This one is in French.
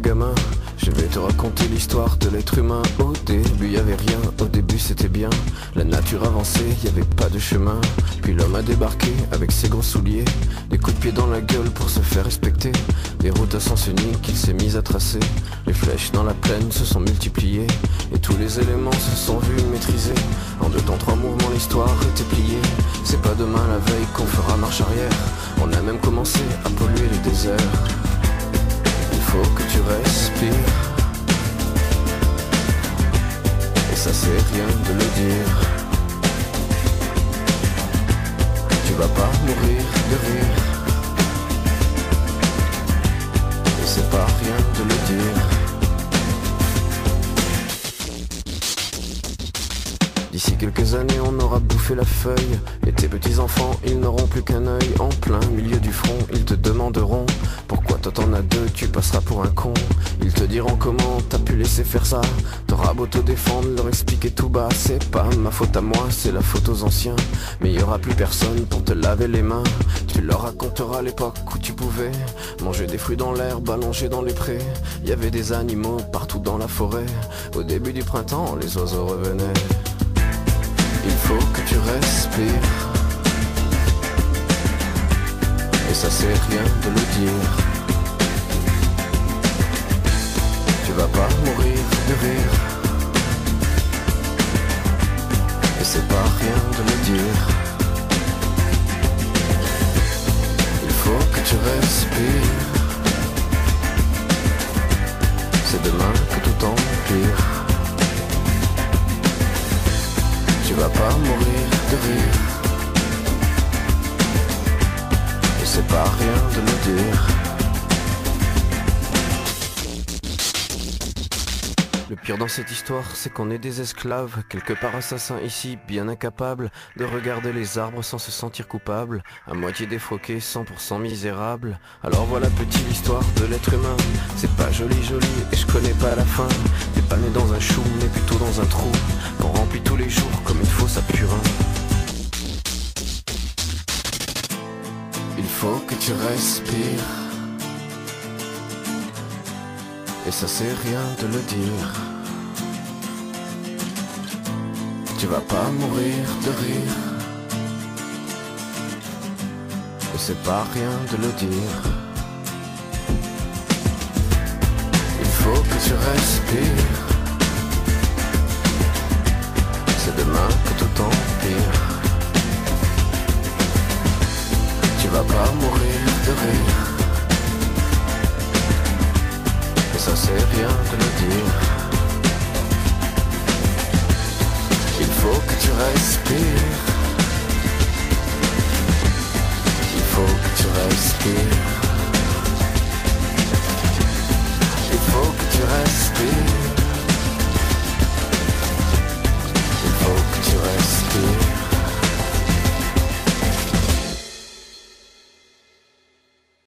gamin, je vais te raconter l'histoire de l'être humain. Au début y avait rien, au début c'était bien. La nature avançait, y avait pas de chemin. Puis l'homme a débarqué avec ses gros souliers, des coups de pied dans la gueule pour se faire respecter. Des routes à sens unique qu'il s'est mis à tracer. Les flèches dans la plaine se sont multipliées, et tous les éléments se sont vus maîtrisés. En 2 temps 3 mouvements l'histoire était pliée. C'est pas demain la veille qu'on fera marche arrière. On a même commencé à polluer les déserts. Il faut que tu respires, et ça c'est rien de le dire. Tu vas pas mourir de rire, et c'est pas rien de le dire. D'ici quelques années on aura bouffé la feuille, et tes petits enfants ils n'auront plus qu'un œil. En plein milieu du front ils te demanderont pourquoi toi t'en as 2, tu passeras pour un con. Ils te diront comment t'as pu laisser faire ça. T'auras beau te défendre, leur expliquer tout bas. C'est pas ma faute à moi, c'est la faute aux anciens. Mais y aura plus personne pour te laver les mains. Tu leur raconteras l'époque où tu pouvais manger des fruits dans l'herbe, allongés dans les prés. Y avait des animaux partout dans la forêt. Au début du printemps les oiseaux revenaient. Il faut que tu respires, et ça c'est rien de le dire. Tu vas pas mourir de rire, et c'est pas rien de le dire. Il faut que tu respires, c'est demain que tout empire. Tu vas pas mourir de rire, et c'est pas rien de le dire. Le pire dans cette histoire, c'est qu'on est des esclaves, quelque part assassins ici, bien incapables de regarder les arbres sans se sentir coupables, à moitié défroqués, 100% misérables. Alors voilà petite l'histoire de l'être humain, c'est pas joli et je connais pas la fin. T'es pas né dans un chou, mais plutôt dans un trou, qu'on remplit tous les jours comme il faut sa purin. Il faut que tu respires, et ça c'est rien de le dire. Tu vas pas mourir de rire, et c'est pas rien de le dire. Il faut que tu respires, c'est demain que tout empire. Tu vas pas mourir de rire, ça c'est rien de le dire. Il faut que tu respires, il faut que tu respires, il faut que tu respires.